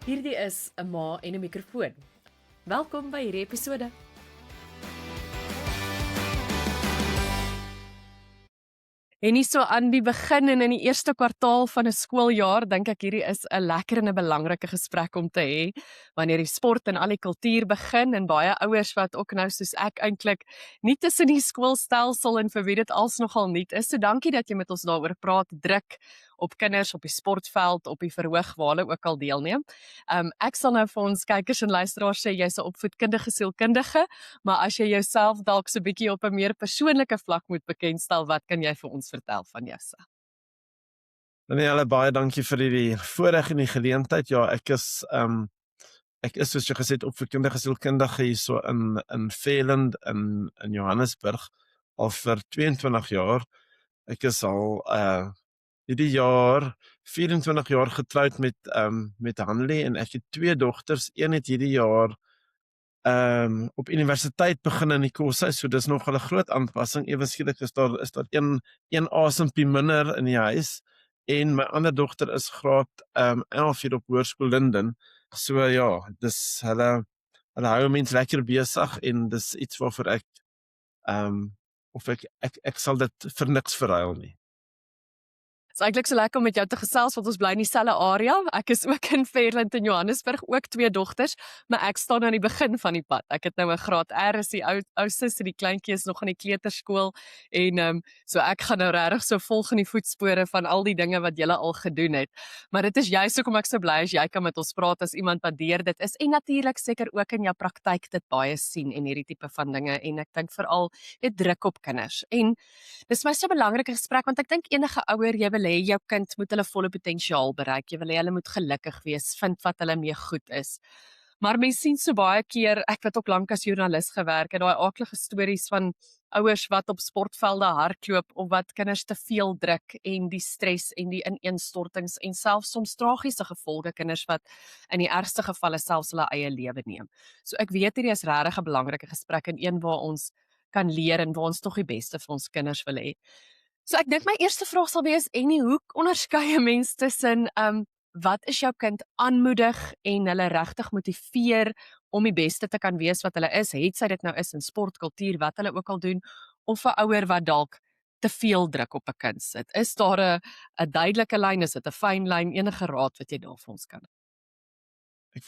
Hierdie is 'n ma en 'n mikrofoon. Welkom by hierdie episode. En nie so aan die begin en in die eerste kwartaal van 'n skooljaar, dink ek hierdie is 'n lekker en 'n belangrike gesprek om te hê, wanneer die sport en al die kultuur begin en baie ouers wat ook nou soos ek eintlik nie tussen die skoolstelsel en vir wie dit als nogal nuut is. So dankie dat jy met ons daaroor praat, druk op kinders op die sportveld, op die verhoog waar hulle ook al deelneem. Ek sal nou vir ons kykers en luisteraars sê jy's 'n opvoedkundige sielkundige, maar as jy jouself dalk so 'n bietjie op 'n meer persoonlike vlak moet bekendstel, wat kan jy vir ons vertel van jouself? Danielle, baie dankie vir die voorreg en die geleentheid. Ja, ek is soos jy gesê het opvoedkundige sielkundige hier so in Veeland in Johannesburg al vir 22 jaar. Ek is al hierdie jaar 24 jaar getroud met Hanlie en ek het 2 dogters. Een het hierdie jaar op universiteit begin in die koshuis, so dis nog 'n groot aanpassing. Ewe skielik is daar een asempie minder in die huis. En my ander dogter is graad 11 hier op Hoërskool Linden. So ja, dis hulle hou mens lekker besig en dis iets waarvoor ek sal dit vir niks verruil nie. Dit is eintlik so lekker om met jou te gesels want ons bly in dieselfde area. Ek is ook in Veerland in Johannesburg, ook 2 dogters, maar ek staan aan die begin van die pad. Ek het nou 'n graad R, is die oudste, en die kleintjie is nog in die kleuterskool en so ek gaan nou regtig so volg in die voetspore van al die dinge wat julle al gedoen het. Maar dit is juist hoekom ek so bly as jy kan met ons praat as iemand wat deur dit is en natuurlik seker ook in jou praktyk dit baie sien en hierdie tipe van dinge en ek dink veral dit druk op kinders. En dis my so 'n belangrike gesprek want ek dink enige ouer jy wil hê jou kind moet hulle volle potensiaal bereik. Jy wil hê hulle moet gelukkig wees, vind wat hulle mee goed is. Maar mense sien so baie keer, ek het ook lank as joernalis gewerk, daai aaklige stories van ouers wat op sportvelde hardloop of wat kinders te veel druk en die stres en die ineenstortings en selfs soms tragiese gevolge kinders wat in die ergste gevalle selfs hulle eie lewe neem. So ek weet hierdie is regtig 'n belangrike gesprek en een waar ons kan leer en waar ons tog die beste vir ons kinders wil hê. So ek dink my eerste vraag sal wees, Annie, hoe onderskei 'n mens tussen wat is jou kind aanmoedig en hulle regtig motiveer om die beste te kan wees wat hulle is, het sy dit nou is in sport, kultuur, wat hulle ook al doen, of 'n ouer wat dalk te veel druk op 'n kind sit. Is daar 'n duidelike lyn, is dit 'n fyn lyn, enige raad wat jy daar vir ons kan? Ek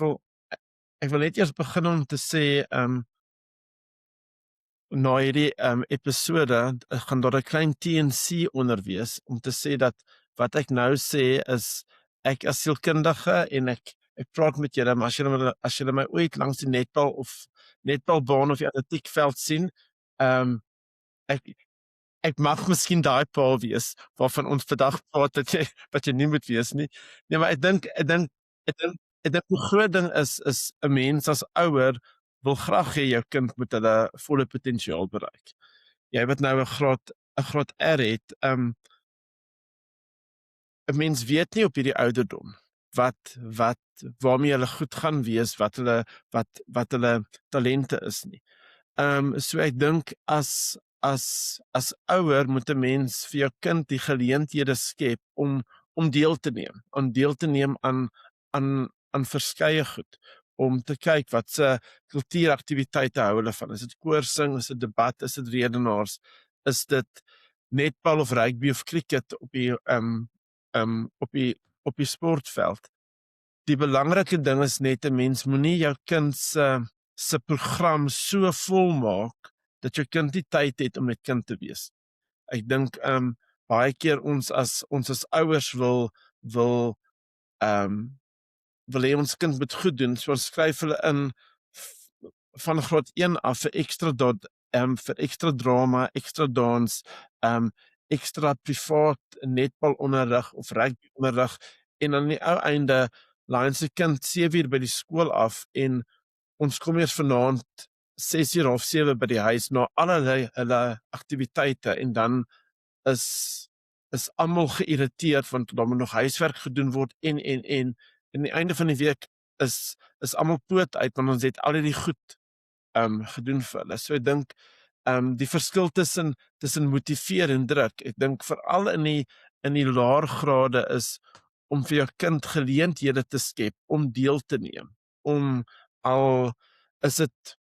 wil net eers begin om te sê na hierdie episode gaan daar 'n klein TNC onder wees om te sê dat wat ek nou sê is ek as sielkundige en ek praat met julle, maar as julle my ooit langs die netbalbaan of die atletiekveld sien, ek ek mag miskien daai pa wees waarvan ons vandag praat dat jy nie moet wees nie. Nee, maar ek dink die groot ding is 'n mens as ouer wil graag hê jou kind moet hulle volle potensiaal bereik. Jy wat nou 'n graad R het, 'n mens weet nie op hierdie ouderdom waarmee hulle goed gaan wees, wat hulle talente is nie. So ek dink as ouer moet 'n mens vir jou kind die geleenthede skep om deel te neem aan verskeie goed, om te kyk wat se kultuuraktiwiteite hou hulle van. Is dit koorsing, is dit debat, is dit redenaars, is dit netbal of rugby of cricket op die sportveld. Die belangrike ding is net 'n mens moenie jou kind se program so vol maak dat jou kind nie tyd het om met kind te wees. Ek dink baie keer ons as ouers wil hê ons kind moet goed doen, so ons skryf hulle in van graad 1 af vir ekstra drama, ekstra dans, ekstra privaat netbalonderrig of rugbyonderrig en aan die ou einde laai ons se kind 7:00 by die skool af en ons kom eers vanaand 6:00 of 7:30 by die huis na allerlei hulle aktiwiteite en dan is almal geïrriteerd want daar moet nog huiswerk gedoen word en aan die einde van die week is almal poot uit want ons het al hierdie goed gedoen vir hulle. So ek dink die verskil tussen motiveer en druk. Ek dink veral in die laer grade is om vir jou kind geleenthede te skep om deel te neem, om al is dit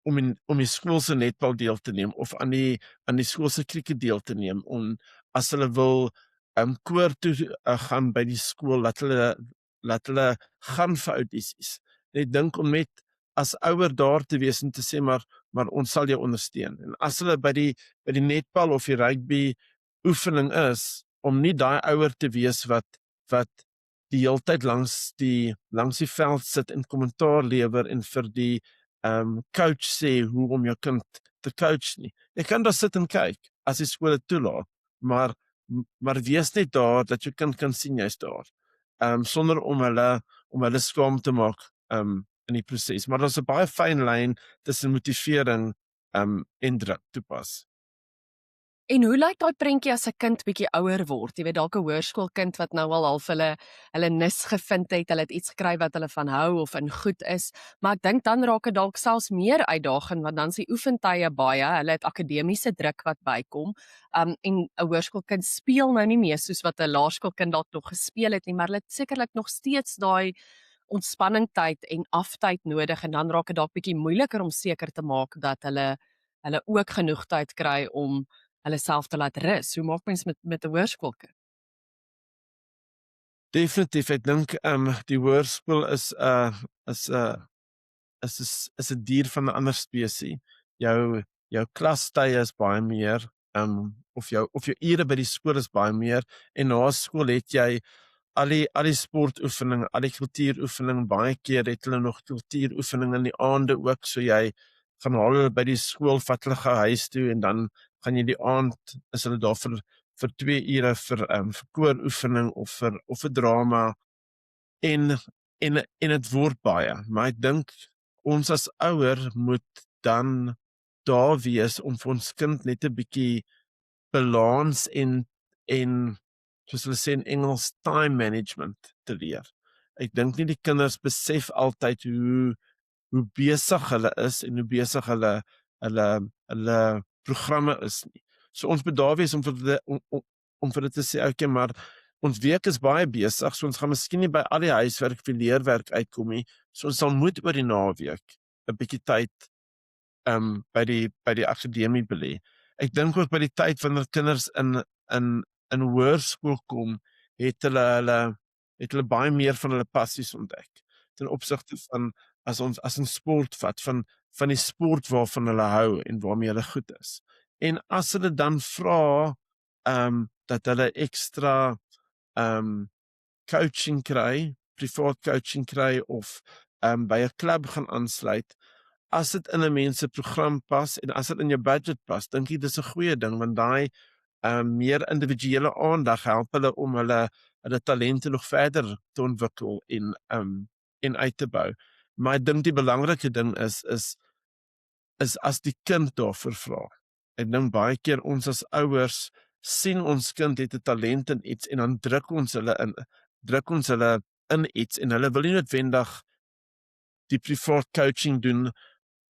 om die skool se netbal deel te neem of aan die skool se krieket deel te neem, om as hulle wil koor toe gaan by die skool, laat hulle gaan vir audisies. Net dink om net as ouer daar te wees en te sê maar ons sal jou ondersteun. En as hulle by die netbal of die rugby oefening is, om nie daai ouer te wees wat die heeltyd langs die veld sit en kommentaar lewer en vir die coach sê hoe om jou kind te coach nie. Jy kan daar sit en kyk as die skool dit toelaat, maar wees net daar dat jou kind kan sien jy's daar. Sonder om hulle skaam te maak in die proses. Maar daar's 'n baie fyn lyn tussen motivering en druk toepas. En hoe lyk daai prentjie as 'n kind bietjie ouer word? Jy weet dalk 'n hoërskoolkind wat nou al half hulle nis gevind het, hulle het iets gekry wat hulle van hou of in goed is, maar ek dink dan raak dit dalk selfs meer uitdagend want dan is die oefentye baie, hulle het akademiese druk wat bykom. En 'n hoërskoolkind speel nou nie meer soos wat 'n laerskoolkind dalk nog gespeel het nie, maar hulle het sekerlik nog steeds daai ontspanningtyd en aftyd nodig en dan raak dit dalk bietjie moeiliker om seker te maak dat hulle ook genoeg tyd kry om hulle self te laat rus. Hoe maak mens met 'n hoërskoolkind? Definitief, ek dink die hoërskool is 'n dier van 'n ander spesies. Jou klastye is baie meer of jou ure by die skool is baie meer en na skool het jy al die sportoefeninge, al die kultuuroefeninge, baie keer het hulle nog kultuuroefeninge in die aande ook, so jy gaan haal hulle by die skool, vat hulle gou huis toe en dan gaan jy die aand, is hulle daar vir 2 ure vir kooroefening of vir drama en dit word baie, maar ek dink ons as ouer moet dan daar wees om vir ons kind net 'n bietjie balans en soos hulle sê in Engels, time management te leer. Ek dink nie die kinders besef altyd hoe besig hulle is en hoe besig hulle programme is nie. So ons moet daar wees om vir dit te sê, okay, maar ons week is baie besig, so ons gaan miskien nie by al die huiswerk of leerwerk uitkom nie, so ons sal moet oor die naweek 'n bietjie tyd by die akademie belê. Ek dink ook by die tyd wanneer kinders in hoërskool kom, het hulle baie meer van hulle passies ontdek. Ten opsigte van as ons in sport vat, van die sport waarvan hulle hou en waarmee hulle goed is. En as hulle dan vra dat hulle ekstra coaching kry, privaat coaching kry of by 'n klub gaan aansluit, as dit in 'n mens se program pas en as dit in jou budget pas, dink ek dis 'n goeie ding want daai meer individuele aandag help hulle om hulle talente nog verder te ontwikkel en uit te bou. Maar ek dink die belangrike ding is as die kind daarvoor vra. Ek dink baie keer ons as ouers sien ons kind het 'n talent in iets en dan druk ons hulle in iets en hulle wil nie noodwendig die privaat coaching doen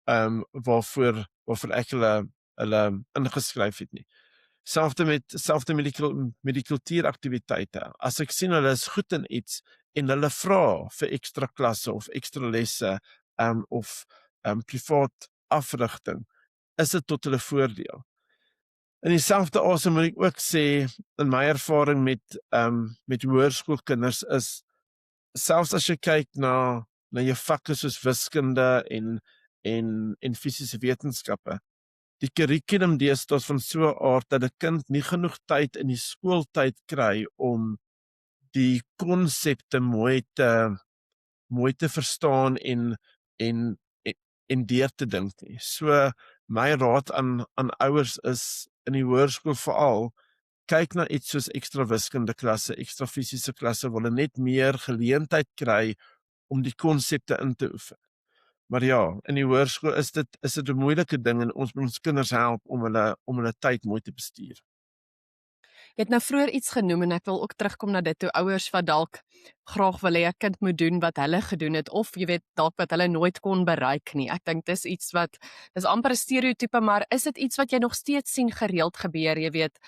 waarvoor ek hulle ingeskryf het nie. Selfde met die kultuuraktiwiteite. As ek sien hulle is goed in iets en hulle vra vir ekstra klasse of ekstra lesse of privaat afrigting, is dit tot hulle voordeel. In dieselfde asem moet ek ook sê, in my ervaring met hoërskoolkinders is, selfs as jy kyk na jou vakke soos wiskunde en fisiese wetenskappe, die kurrikulum deesdae is van so 'n aard dat 'n kind nie genoeg tyd in die skooltyd kry om die konsepte mooi te verstaan en deur te dink nie. So my raad aan ouers is in die hoërskool veral, kyk na iets soos ekstra wiskunde klasse, ekstra fisiese klasse waar hulle net meer geleentheid kry om die konsepte in te oefen. Maar ja, in die hoërskool is dit 'n moeilike ding en ons moet ons kinders help om hulle tyd mooi te bestuur. Jy het nou vroeër iets genoem en ek wil ook terugkom na dit toe ouers wat dalk graag wil hê 'n kind moet doen wat hulle gedoen het of jy weet dalk wat hulle nooit kon bereik nie. Ek dink dis iets wat dis amper 'n stereotype, maar is dit iets wat jy nog steeds sien gereeld gebeur, jy weet,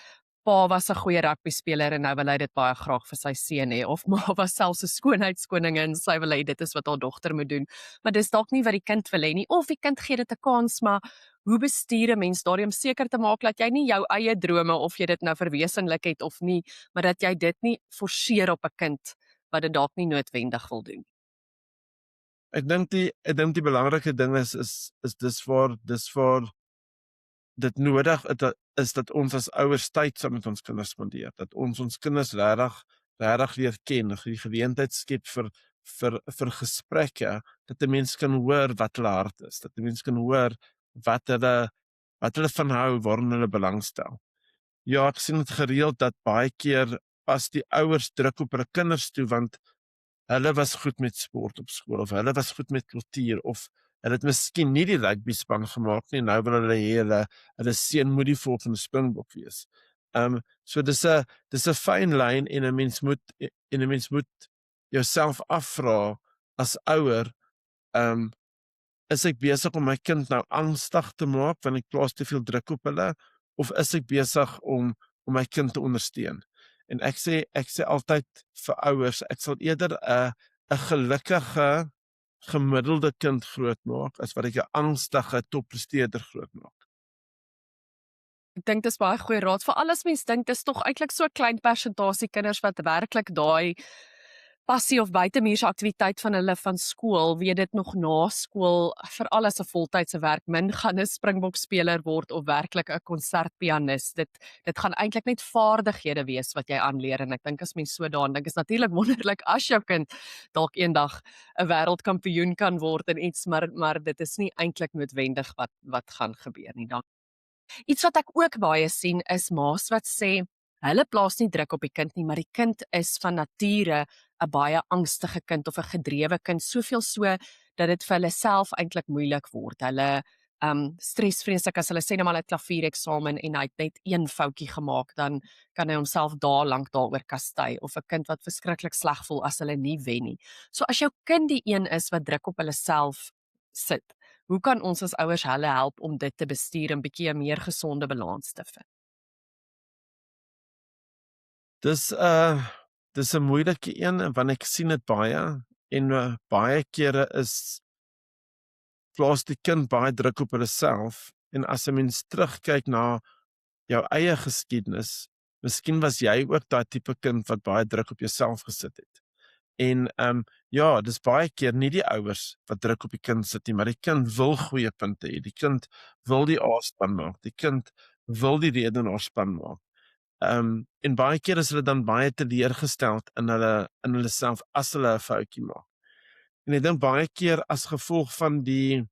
pa was 'n goeie rugbyspeler en nou wil hy dit baie graag vir sy seun hê, of ma was selfs 'n skoonheidskoningin en sy wil hê dit is wat haar dogter moet doen. Maar dis dalk nie wat die kind wil hê nie, of die kind gee dit 'n kans, maar hoe bestuur 'n mens daardie om seker te maak dat jy nie jou eie drome of jy dit nou verwesenlik het of nie, maar dat jy dit nie forceer op 'n kind wat dit dalk nie noodwendig wil doen. Ek dink die belangrike ding is dis vir dit nodig is dat ons as ouers tyd saam met ons kinders spandeer, dat ons kinders regtig leer ken, die geleentheid skep vir gesprekke, dat 'n mens kan hoor wat hulle hart is, dat 'n mens kan hoor wat hulle van hou, waarin hulle belangstel. Ja, ek sien dit gereeld dat baie keer pas die ouers druk op hulle kinders toe want hulle was goed met sport op skool of hulle was goed met kultuur of hulle het miskien nie die rugby span gemaak nie, nou wil hulle hê hulle seun moet die volgende Springbok wees. So dis 'n fyn lyn en 'n mens moet jouself afvra as ouer, is ek besig om my kind nou angstig te maak want ek plaas te veel druk op hulle of is ek besig om my kind te ondersteun? En ek sê altyd vir ouers, ek sal eerder 'n gelukkige gemiddelde kind grootmaak as wat ek 'n angstige toppresteerder grootmaak. Ek dink dis baie goeie raad, veral as mens dink dis tog eintlik so 'n klein persentasie kinders wat werklik daai passie of buitemuurse aktiwiteit van hulle van skool, weet dit nog na skool, veral as 'n voltydse werk min gaan 'n Springbokspeler word of werklik 'n konsertpianis. Dit gaan eintlik net vaardighede wees wat jy aanleer en ek dink as mens so daaraan dink is natuurlik wonderlik as jou kind dalk eendag 'n wêreldkampioen kan word en iets, maar dit is nie eintlik noodwendig wat gaan gebeur nie. Iets wat ek ook baie sien is ma's wat sê hulle plaas nie druk op die kind nie, maar die kind is van nature 'n baie angstige kind of 'n gedrewe kind, soveel so dat dit vir hulle self eintlik moeilik word. Hulle stresvreeslik as hulle sê net maar 'n klaviereksamen en hy het net een foutjie gemaak, dan kan hy homself dae lank daaroor kastei, of 'n kind wat verskriklik sleg voel as hulle nie wen nie. So as jou kind die een is wat druk op hulle self sit, hoe kan ons as ouers hulle help om dit te bestuur en bietjie 'n meer gesonde balans te vind? Dis 'n moeilike een want ek sien dit baie en baie kere plaas die kind baie druk op hulle self en as 'n mens terugkyk na jou eie geskiedenis, miskien was jy ook daai tipe kind wat baie druk op jouself gesit het. En ja, dis baie keer nie die ouers wat druk op die kind sit nie, maar die kind wil goeie punte hê. Die kind wil die A-span maak. Die kind wil die redenaarspan maak. En baie keer is hulle dan baie teleurgesteld in hulle self as hulle 'n foutjie maak. En ek dink baie keer as gevolg van die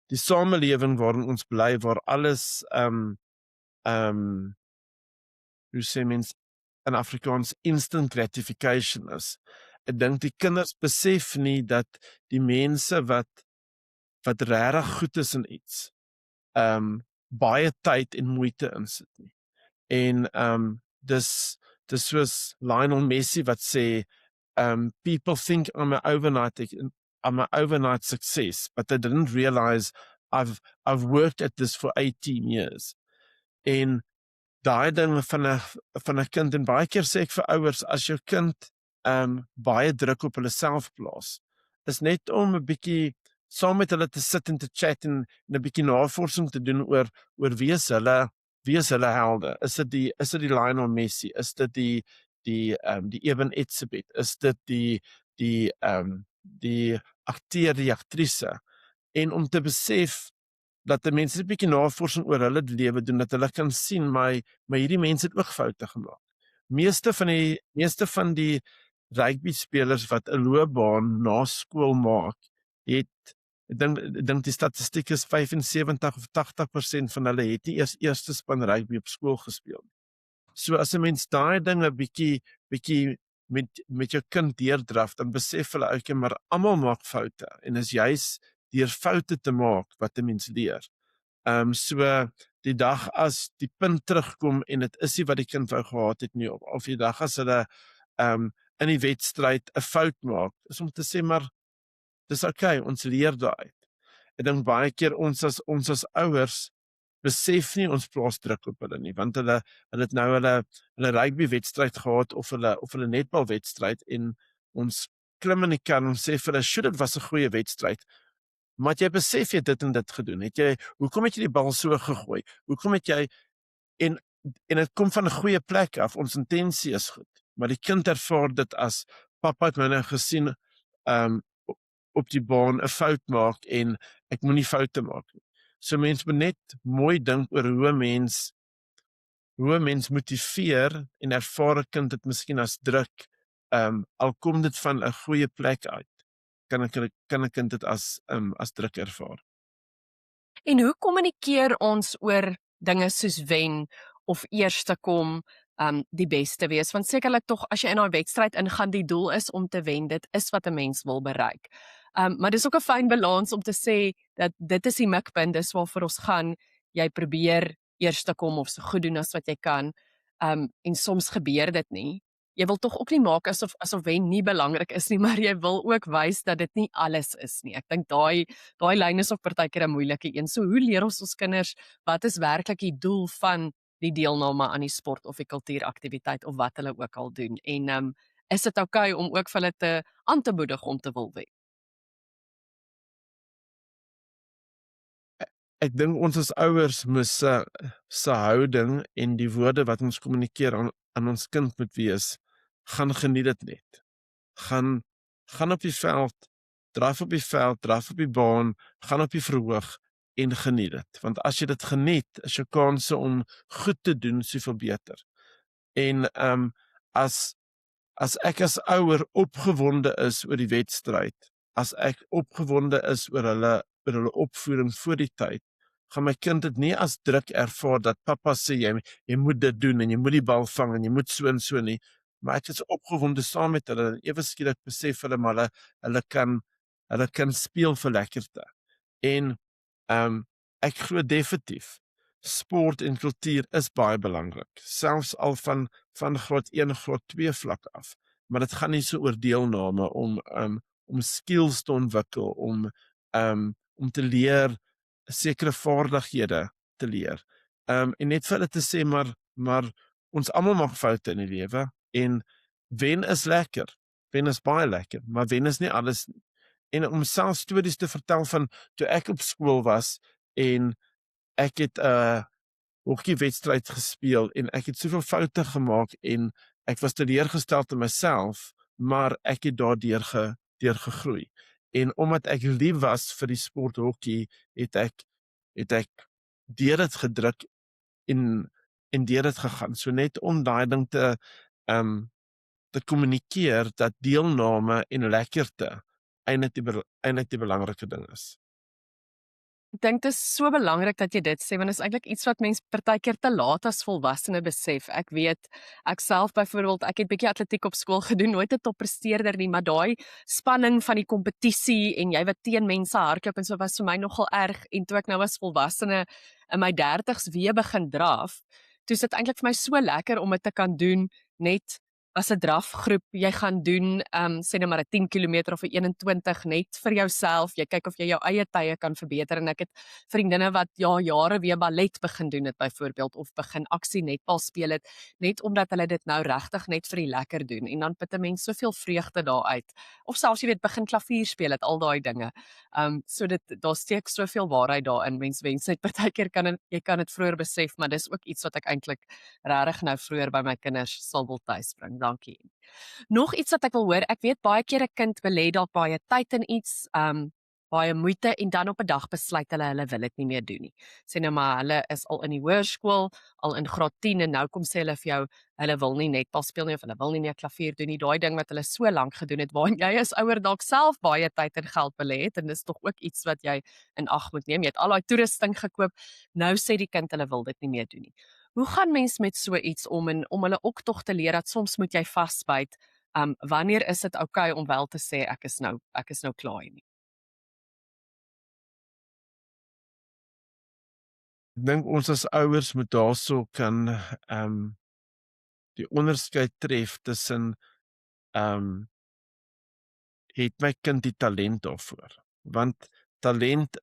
samelewing waarin ons bly waar alles hoe sê mens in Afrikaans instant gratification is. Ek dink die kinders besef nie dat die mense wat regtig goed is in iets, baie tyd en moeite insit nie. En dis soos Lionel Messi wat sê, people think I'm an overnight success, but they didn't realize I've worked at this for 18 years. En daai ding van 'n kind en baie keer sê ek vir ouers as jou kind baie druk op hulle self plaas, is net om 'n bietjie saam met hulle te sit en te chat en 'n bietjie navorsing te doen oor wie is hulle helde? Is dit die Lionel Messi? Is dit die Eben Etzebeth? Is dit die akteur, die aktrise? En om te besef dat mense 'n bietjie navorsing oor hulle lewe doen, dat hulle kan sien maar hierdie mense het ook foute gemaak. Meeste van die rugby spelers wat 'n loopbaan na skool maak, het ek dink die statistiek is 75 of 80% van hulle het nie eers eerste span rugby op skool gespeel nie. So as 'n mens daai dinge bietjie met jou kind deurdraf, dan besef hulle okay, maar almal maak foute en is juis deur foute te maak wat 'n mens leer. So die dag as die punt terugkom en dit is nie wat die kind wou gehad het nie, of die dag as hulle in die wedstryd 'n fout maak, is om te sê maar dis okay, ons leer daai. Ek dink baie keer ons as ouers besef nie ons plaas druk op hulle nie, want hulle het nou hulle rugby wedstryd gehad of hulle netbal wedstryd en ons klim in die kar en sê vir hulle, "Sjoe, dit was 'n goeie wedstryd." Maar het jy besef jy het dit en dit gedoen? Hoekom het jy die bal so gegooi? Hoekom het jy en dit kom van 'n goeie plek af. Ons intensie is goed, maar die kind ervaar dit as pappa het my nou gesien op die baan 'n fout maak en ek moenie foute maak nie. So mens moet net mooi dink oor hoe 'n mens motiveer en ervaar 'n kind dit miskien as druk. Al kom dit van 'n goeie plek uit, kan 'n kind dit as druk ervaar. En hoe kommunikeer ons oor dinge soos wen of eerste kom, die beste wees? Want sekerlik tog as jy in daai wedstryd ingaan, die doel is om te wen, dit is wat 'n mens wil bereik. Maar dis ook 'n fyn balans om te sê dat dit is die mikpunt, dis waarvoor ons gaan. Jy probeer eerste kom of so goed doen as wat jy kan. En soms gebeur dit nie. Jy wil tog ook nie maak asof wen nie belangrik is nie, maar jy wil ook wys dat dit nie alles is nie. Ek dink daai lyn is ook partykeer 'n moeilike een. So hoe leer ons kinders wat is werklik die doel van die deelname aan die sport of die kultuuraktiwiteit of wat hulle ook al doen? En is dit oukei om ook vir hulle aan te moedig om te wil wen? Ek dink ons as ouers moet se houding en die woorde wat ons kommunikeer aan ons kind moet wees, gaan geniet dit net. Gaan op die veld, draf op die veld, draf op die baan, gaan op die verhoog en geniet dit. Want as jy dit geniet, is jou kanse om goed te doen soveel beter. En as ek as ouer opgewonde is oor die wedstryd, as ek opgewonde is oor hulle opvoeding voor die tyd, gaan my kind dit nie as druk ervaar dat pappa sê jy moet dit doen en jy moet die bal vang en jy moet so en so nie, maar ek is opgewonde saam met hulle en ewe skielik besef hulle maar hulle kan speel vir lekkerte. En ek glo definitief sport en kultuur is baie belangrik, selfs al van graad 1 graad 2 vlak af. Maar dit gaan nie so oor deelname om skills te ontwikkel, om te leer sekere vaardighede te leer. En net vir hulle te sê maar ons almal maak foute in die lewe en wen is lekker. Wen is baie lekker, maar wen is nie alles nie. En om self stories te vertel van toe ek op skool was en ek het 'n hokkiewedstryd gespeel en ek het soveel foute gemaak en ek was teleurgesteld in myself, maar ek het daardeur gegroei. En omdat ek lief was vir die sport hokkie, het ek deur dit gedruk en deur dit gegaan. So net om daai ding te kommunikeer dat deelname en lekkerte eintlik die belangrike ding is. Ek dink dit is so belangrik dat jy dit sê want dit is eintlik iets wat mense partykeer te laat as volwassene besef. Ek weet, ek self byvoorbeeld, ek het bietjie atletiek op skool gedoen, nooit 'n toppresteerder nie, maar daai spanning van die kompetisie en jy wat teen mense hardloop en so was vir my nogal erg en toe ek nou as volwassene in my 30's weer begin draf, toe is dit eintlik vir my so lekker om dit te kan doen net as 'n drafgroep. Jy gaan doen sê net maar 'n 10 km of 'n 21 net vir jouself. Jy kyk of jy jou eie tye kan verbeter en ek het vriendinne wat jare weer ballet begin doen het byvoorbeeld of begin aksie netbal speel het net omdat hulle dit nou regtig net vir die lekker doen en dan put 'n mens soveel vreugde daaruit. Of selfs jy weet begin klavier speel het, al daai dinge. So daar steek soveel waarheid daarin. Wens net partykeer jy kan dit vroeër besef, maar dis ook iets wat ek eintlik regtig nou vroeër by my kinders sal wil tuisbring. Dankie. Nog iets wat ek wil hoor, ek weet baie keer 'n kind belê dalk baie tyd in iets, baie moeite en dan op 'n dag besluit hulle wil dit nie meer doen nie. Sê nou maar hulle is al in die hoërskool, al in graad 10 en nou kom sê hulle vir jou, hulle wil nie netbal speel nie of hulle wil nie meer klavier doen nie. Daai ding wat hulle so lank gedoen het, waarin jy as ouer dalk self baie tyd en geld belê het en dis tog ook iets wat jy in ag moet neem. Jy het al daai toerusting gekoop, nou sê die kind hulle wil dit nie meer doen nie. Hoe gaan mens met so iets om en om hulle ook tog te leer dat soms moet jy vasbyt? Wanneer is dit oukei om wel te sê ek is nou klaar nie? Ek dink ons as ouers moet daarso kan die onderskeid tref tussen het my kind die talent daarvoor? Want talent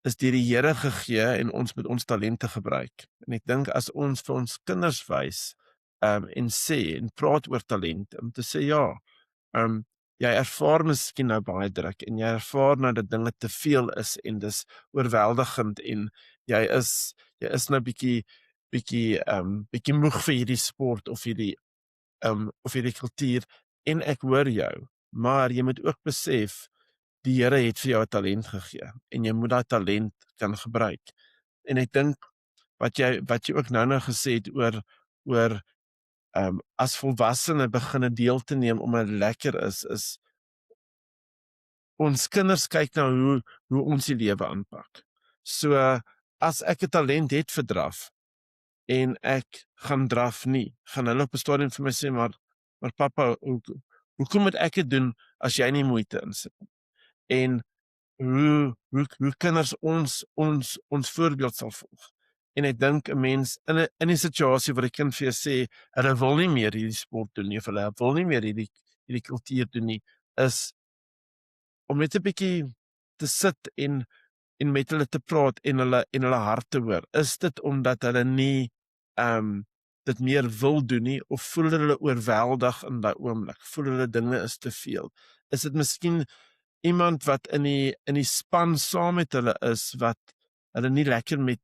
is deur die Here gegee en ons moet ons talente gebruik. En ek dink as ons vir ons kinders wys, en sê en praat oor talente, om te sê ja, jy ervaar miskien nou baie druk en jy ervaar nou dat dinge te veel is en dis oorweldigend en jy is nou bietjie moeg vir hierdie sport of hierdie kultuur en ek hoor jou, maar jy moet ook besef die Here het vir jou 'n talent gegee en jy moet daai talent kan gebruik. En ek dink wat jy ook nou gesê het oor as volwassene begin deel te neem omdat dit lekker is ons kinders kyk na hoe ons die lewe aanpak. So as ek 'n talent het vir draf en ek gaan draf nie, gaan hulle op 'n stadium vir my sê maar pappa, hoekom moet ek dit doen as jy nie moeite insit nie? En hoe kinders ons voorbeeld sal volg. En ek dink 'n mens in 'n situasie waar 'n kind vir jou sê hulle wil nie meer hierdie sport doen nie of hulle wil nie meer hierdie kultuur doen nie, is om net 'n bietjie te sit en met hulle te praat en hulle hart te hoor. Is dit omdat hulle nie dit meer wil doen nie of voel hulle oorweldig in daai oomblik? Voel hulle dinge is te veel? Is dit miskien iemand wat in die span saam met hulle is wat hulle nie lekker met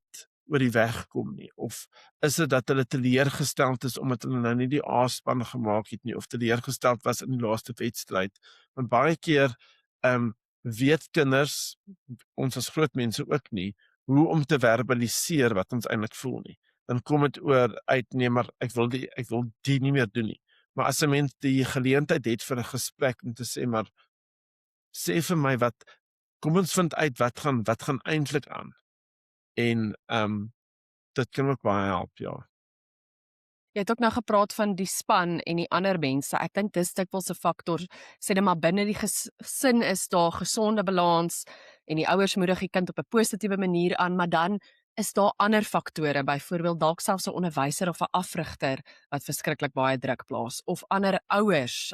oor die weg kom nie, of is dit dat hulle teleurgesteld is omdat hulle nou nie die A-span gemaak het nie of teleurgesteld was in die laaste wedstryd? Want baie keer weet kinders, ons as groot mense ook nie, hoe om te verbaliseer wat ons eintlik voel nie. Dan kom dit oor uit nee, maar ek wil die nie meer doen nie. Maar as 'n mens die geleentheid het vir 'n gesprek om te sê maar sê vir my kom ons vind uit wat gaan eintlik aan. En dit kan ook baie help, ja. Jy het ook nou gepraat van die span en die ander mense. Ek dink dis dikwels 'n faktor. Sê net maar binne die gesin is daar gesonde balans en die ouers moedig die kind op 'n positiewe manier aan, maar dan is daar ander faktore, byvoorbeeld dalk selfs 'n onderwyser of 'n afrigter wat verskriklik baie druk plaas, of ander ouers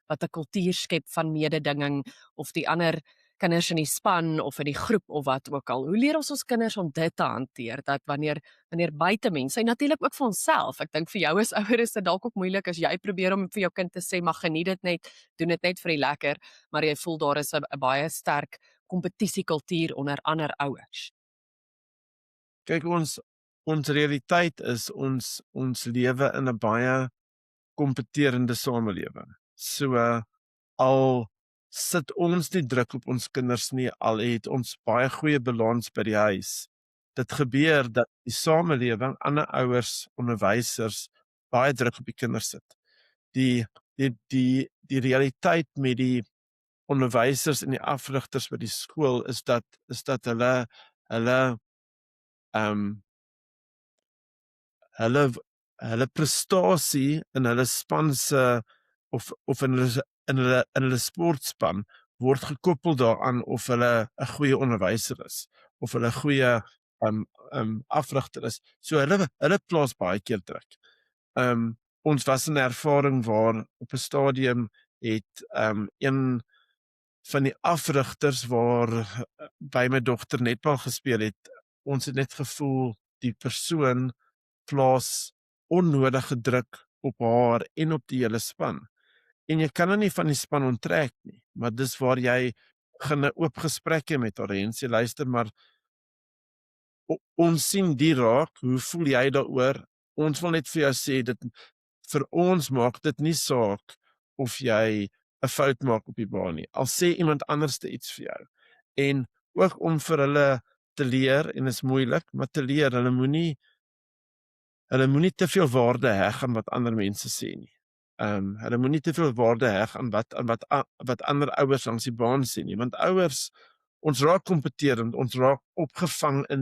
wat 'n kultuur skep van mededinging, of die ander kinders in die span of in die groep of wat ook al. Hoe leer ons kinders om dit te hanteer, dat wanneer buite mense en natuurlik ook vir onsself. Ek dink vir jou as ouer is dit dalk ook moeilik as jy probeer om vir jou kind te sê maar geniet dit net, doen dit net vir die lekker, maar jy voel daar is 'n baie sterk kompetisiekultuur onder ander ouers. Kyk, ons realiteit is ons lewe in 'n baie kompeterende samelewing. So al sit ons nie druk op ons kinders nie, al het ons baie goeie balans by die huis. Dit gebeur dat die samelewing, ander ouers, onderwysers baie druk op die kinders sit. Die realiteit met die onderwysers en die afrigters by die skool is dat hulle hulle prestasie in hulle span se of in hulle sportspan word gekoppel daaraan of hulle 'n goeie onderwyser is of hulle 'n goeie afrigter is. So hulle plaas baie keer druk. Ons was in 'n ervaring waar op 'n stadium het een van die afrigters waar by my dogter netbal gespeel het, ons het net gevoel die persoon plaas onnodige druk op haar en op die hele span. En jy kan nie van die span onttrek nie, maar dis waar jy begin 'n oop gesprek hê met haar en sê luister maar ons sien die raak, hoe voel jy daaroor? Ons wil net vir jou sê dit vir ons maak dit nie saak of jy 'n fout maak op die baan nie. Al sê iemand anderste iets vir jou. En ook om vir hulle te leer en is moeilik, maar te leer hulle moenie te veel waarde heg aan wat ander mense sê nie. Hulle moenie te veel waarde heg aan wat ander ouers langs die baan sê nie, want ouers ons raak kompeterend, ons raak opgevang in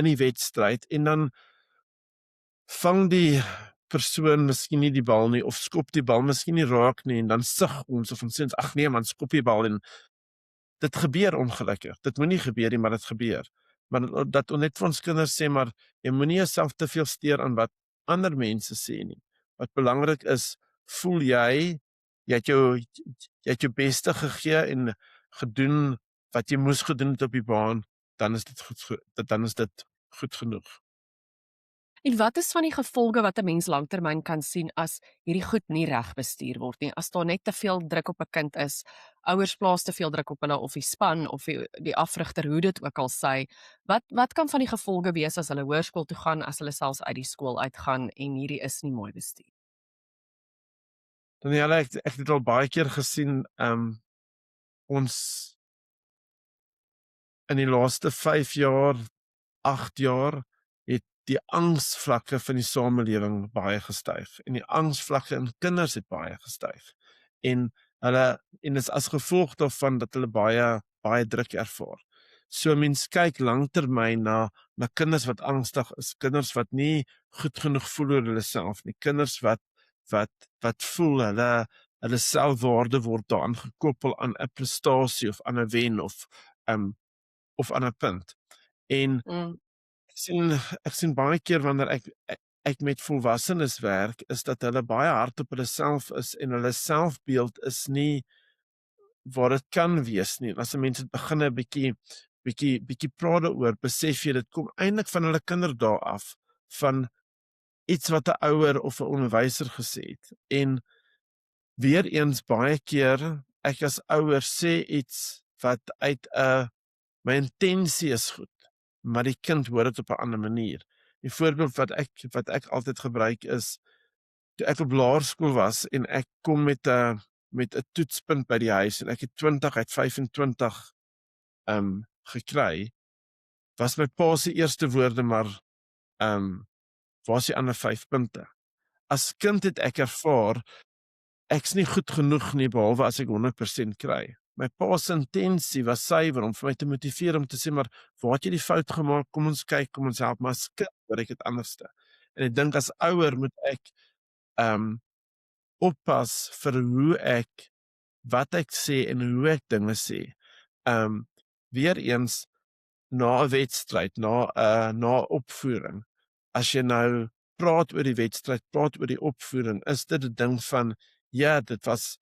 die wedstryd en dan vang die persoon miskien nie die bal nie of skop die bal miskien nie raak nie en dan sug ons of ons sê ag nee man, skop die bal en dit gebeur ongelukkig. Dit moenie gebeur nie, maar dit gebeur. Maar dat ons net vir ons kinders sê maar jy moenie jouself te veel steur aan wat ander mense sê nie. Wat belangrik is, voel jy het jou beste gegee en gedoen wat jy moes gedoen het op die baan, dan is dit goed genoeg. En wat is van die gevolge wat 'n mens lanktermyn kan sien as hierdie goed nie reg bestuur word nie? As daar net te veel druk op 'n kind is, ouers plaas te veel druk op hulle of die span of die afrigter, hoe dit ook al sy, wat kan van die gevolge wees as hulle hoërskool toe gaan, as hulle selfs uit die skool uitgaan en hierdie is nie mooi bestuur? Danielle, ek het dit al baie keer gesien, ons in die laaste 5 jaar, 8 jaar, het die angsvlakke van die samelewing baie gestyg en die angsvlakke in kinders het baie gestyg. En dit is as gevolg daarvan dat hulle baie druk ervaar. So mens kyk langtermyn na kinders wat angstig is, kinders wat nie goed genoeg voel oor hulle self nie, kinders wat voel hulle selfwaarde word daaraan gekoppel aan 'n prestasie of aan 'n wen of aan 'n punt. En Mm. ek sien baie keer wanneer ek met volwassenes werk, is dat hulle baie hard op hulle self is en hulle selfbeeld is nie waar dit kan wees nie. As 'n mens dit begin 'n bietjie praat daaroor, besef jy dit kom eintlik van hulle kinderdae af, van iets wat 'n ouer of 'n onderwyser gesê het. En weer eens baie keer, ek as ouer sê iets wat uit 'n my intensie is goed, maar die kind hoor dit op 'n ander manier. Die voorbeeld wat ek altyd gebruik is, toe ek op laerskool was en ek kom met 'n toetspunt by die huis en ek het 20 uit 25 gekry, was my pa se eerste woorde maar waar is die ander 5 punte? As kind het ek ervaar ek's nie goed genoeg nie behalwe as ek 100% kry. My pa se intensie was suiwer om vir my te motiveer om te sê maar waar het jy die fout gemaak? Kom ons kyk, kom ons help, maar as kind hoor ek dit anderste. En ek dink as ouer moet ek oppas vir wat ek sê en hoe ek dinge sê. Weer eens na 'n wedstryd, na opvoering. As jy nou praat oor die wedstryd, praat oor die opvoering, is dit 'n ding van ja, dit was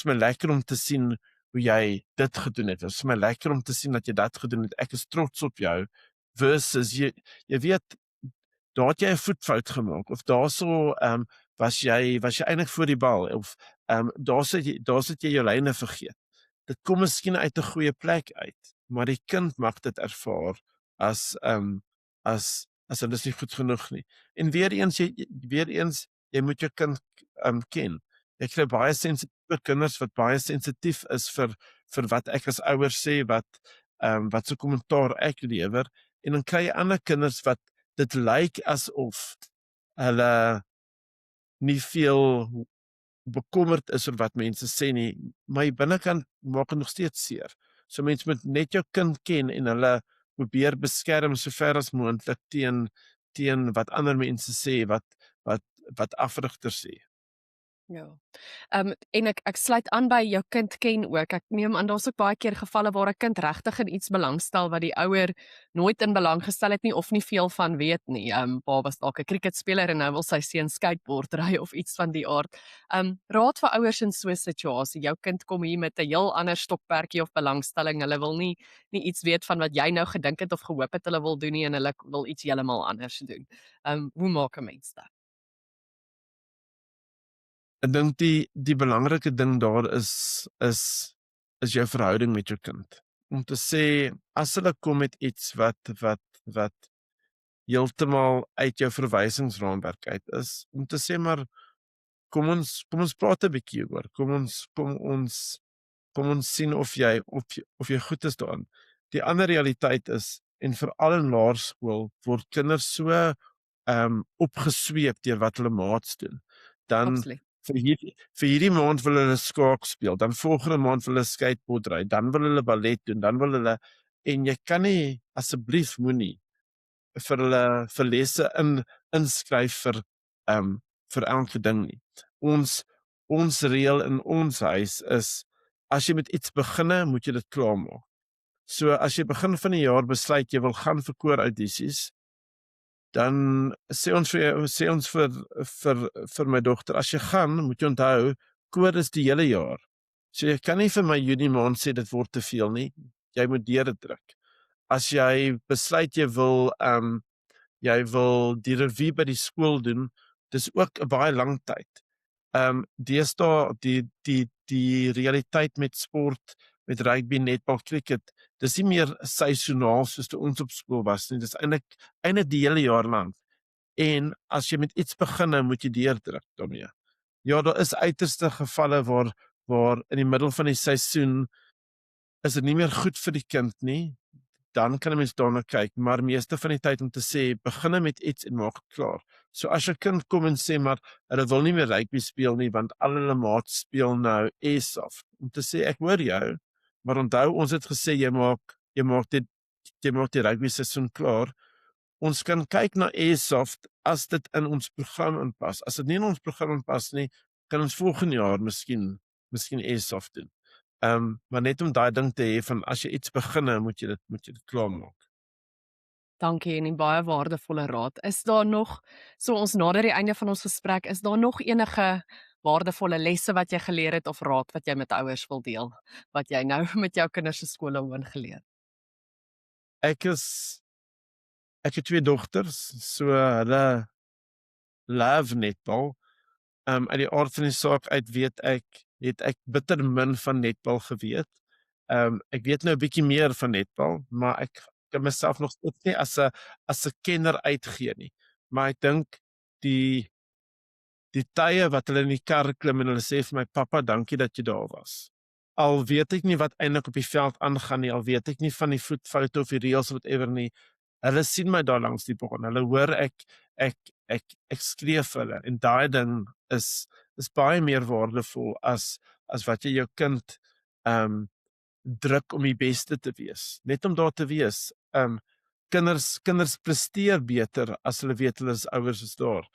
my lekker om te sien hoe jy dit gedoen het. Dit was my lekker om te sien dat jy dat gedoen het. Ek is trots op jou versus jy weet daar het jy 'n voetfout gemaak of daarso was jy eintlik voor die bal of daar sit jy jou lyne vergeet. Dit kom miskien uit 'n goeie plek uit, maar die kind mag dit ervaar as hulle is nie goed genoeg nie. En weer eens jy moet jou kind ken. Ek kry baie sensitiewe kinders wat baie sensitief is vir wat ek as ouer sê, wat se kommentaar ek lewer, en dan kry jy ander kinders wat dit lyk asof hulle nie veel bekommerd is oor wat mense sê nie, maar binnekant maak dit nog steeds seer. So mense moet net jou kind ken en hulle probeer beskerm so ver as moontlik teen wat ander mense sê, wat afrigters sê. Ja. En ek sluit aan by jou kind ken ook. Ek neem aan daar's ook baie keer gevalle waar 'n kind regtig in iets belangstel wat die ouer nooit in belang gestel het nie of nie veel van weet nie. Pa was dalk 'n cricketspeler en nou wil sy seun skateboard ry of iets van die aard. Raad vir ouers in so 'n situasie. Jou kind kom hier met 'n heel ander stokperdjie of belangstelling. Hulle wil nie iets weet van wat jy nou gedink het of gehoop het hulle wil doen nie en hulle wil iets heeltemal anders doen. Hoe maak 'n mens dit? Ek dink die belangrike ding daar is jou verhouding met jou kind. Om te sê as hulle kom met iets wat heeltemal uit jou verwysingsraamwerk uit is, om te sê maar kom ons praat 'n bietjie oor. Kom ons sien of jy goed is daarin. Die ander realiteit is en veral in laerskool word kinders so opgesweep deur wat hulle maats doen. Dan Absoluut. vir hierdie maand wil hulle skaak speel, dan volgende maand wil hulle skateboard ry, dan wil hulle ballet doen, dan wil hulle en jy kan nie asseblief moenie vir hulle vir lesse inskryf vir elke ding nie. Ons reël in ons huis is as jy met iets beginne, moet jy dit klaarmaak. So as jy begin van die jaar besluit jy wil gaan vir koor-audisies, dan sê ons vir my dogter, as jy gaan, moet jy onthou, koor is die hele jaar. So jy kan nie vir my Junie maand sê dit word te veel nie. Jy moet deur dit druk. as jy besluit jy wil die revue by die skool doen, dis ook 'n baie lang tyd. Deesdae die realiteit met sport, met rugby, netbal, cricket, dis nie meer seisoonaal soos toe ons op skool was nie. Dis eintlik die hele jaar lank. En as jy met iets begin, nou moet jy deurdruk daarmee. Ja, daar is uiterste gevalle waar in die middel van die seisoen is dit nie meer goed vir die kind nie, dan kan 'n mens daarna kyk, maar meeste van die tyd om te sê, begin met iets en maak dit klaar. So as 'n kind kom en sê maar hulle wil nie meer rugby speel nie want al hulle maats speel nou airsoft, om te sê ek hoor jou, maar onthou ons het gesê jy maak die rugby seisoen klaar. Ons kan kyk na airsoft as dit in ons program inpas. As dit nie in ons program inpas nie, kan ons volgende jaar miskien airsoft doen. Maar net om daai ding te hê van as jy iets beginne, moet jy dit klaarmaak. Dankie en 'n baie waardevolle raad. Is daar nog, so ons nader die einde van ons gesprek, is daar nog enige waardevolle lesse wat jy geleer het of raad wat jy met ouers wil deel, wat jy nou met jou kinders se skoolloopbaan geleer het? Ek het 2 dogters, so hulle love netbal. Uit die aard van die saak uit het ek bitter min van netbal geweet. Ek weet nou 'n bietjie meer van netbal, maar ek kan myself nog steeds nie as 'n kenner uitgee nie. Maar ek dink die tye wat hulle in die kar klim en hulle sê vir my pappa, dankie dat jy daar was. Al weet ek nie wat eintlik op die veld aangaan nie, al weet ek nie van die voetfoute of die reëls of whatever nie. Hulle sien my daar langs die baan. Hulle hoor ek skree vir hulle en daai ding is baie meer waardevol as wat jy jou kind druk om die beste te wees. Net om daar te wees. Kinders presteer beter as hulle weet hulle ouers is daar.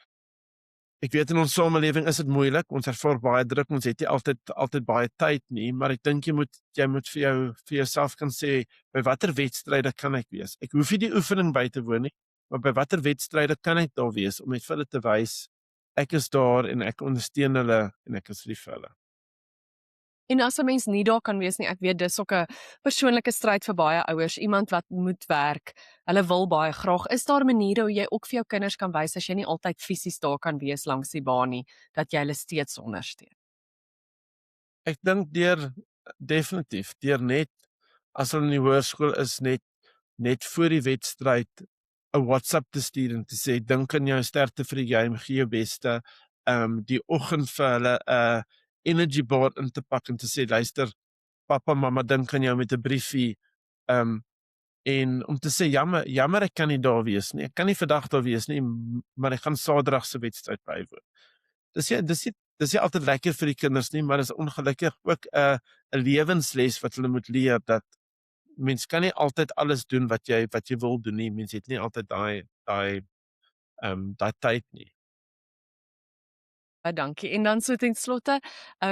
Ek weet in ons samelewing is dit moeilik. Ons ervaar baie druk. Ons het nie altyd baie tyd nie, maar ek dink jy moet vir jouself kan sê by watter wedstryde kan ek wees. Ek hoef nie die oefening by te woon nie, maar by watter wedstryde kan ek daar wees om net vir hulle te wys ek is daar en ek ondersteun hulle en ek is lief vir hulle. En as 'n mens nie daar kan wees nie, ek weet dis ook 'n persoonlike stryd vir baie ouers, iemand wat moet werk, hulle wil baie graag. Is daar maniere hoe jy ook vir jou kinders kan wys as jy nie altyd fisies daar kan wees langs die baan nie, dat jy hulle steeds ondersteun? Ek dink definitief deur net as hulle in die hoërskool is net voor die wedstryd 'n WhatsApp te stuur en te sê dink aan jou sterkte vir die game, gee jou beste. Die oggend vir hulle 'n energy bar in te pak en te sê luister, pappa, mamma dink aan jou met 'n briefie. En om te sê jammer ek kan nie daar wees nie. Ek kan nie vandag daar wees nie, maar ek gaan Saterdag se wedstryd bywoon. Dis nie altyd lekker vir die kinders nie, maar dis ongelukkig ook 'n lewensles wat hulle moet leer dat mens kan nie altyd alles doen wat jy wil doen nie. Mens het nie altyd daai tyd nie. Baie dankie. En dan so ten slotte,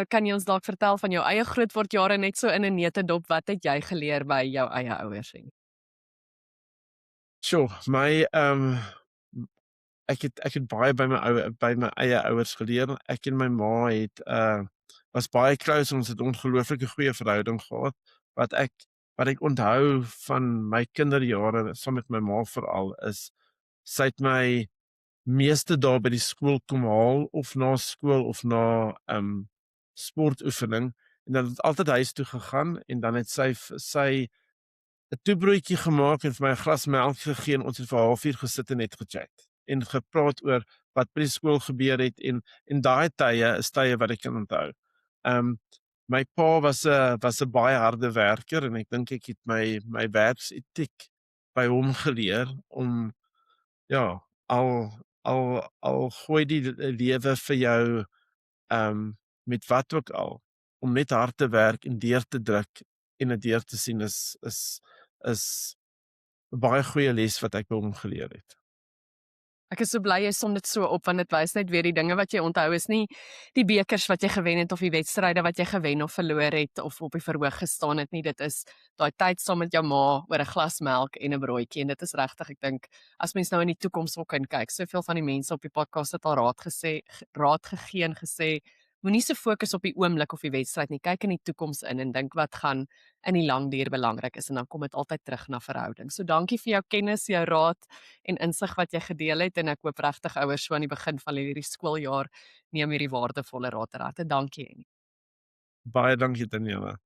kan jy ons dalk vertel van jou eie grootword jare net so in 'n neutedop, wat het jy geleer by jou eie ouers en? Sjoe, ek het baie by my eie ouers geleer. Ek en my ma was baie close. Ons het 'n ongelooflike goeie verhouding gehad. Wat ek onthou van my kinderjare saam met my ma veral is sy het my meeste dae by die skool kom haal of na skool of na sportoefening en dan het altyd huis toe gegaan en dan het sy 'n toebroodjie gemaak en vir my 'n glas melk gegee en ons het vir 'n halfuur gesit en net gechat en gepraat oor wat by die skool gebeur het en daai tye is tye wat ek kan onthou. My pa was 'n baie harde werker en ek dink ek het my werksetiek by hom geleer om ja, al gooi die lewe vir jou met wat ook al om net hard te werk en deur te druk en dit deur te sien is 'n baie goeie les wat ek by hom geleer het. Ek is so bly jy som dit so op, want dit wys net weer die dinge wat jy onthou is nie die bekers wat jy gewen het of die wedstryde wat jy gewen of verloor het of op die verhoog gestaan het nie. Dit is daai tyd saam met jou ma oor 'n glas melk en 'n broodjie en dit is regtig, ek dink, as mens nou in die toekoms wil kan kyk. Soveel van die mense op die podcast het al raad gegee en gesê, moenie so fokus op die oomblik of die wedstryd nie. Kyk in die toekoms in en dink wat gaan in die lang duur belangrik is en dan kom dit altyd terug na verhouding. So dankie vir jou kennis, jou raad en insig wat jy gedeel het en ek hoop regtig ouers so aan die begin van hierdie skooljaar neem hierdie waardevolle raad ter harte. Dankie. Baie dankie Daniela.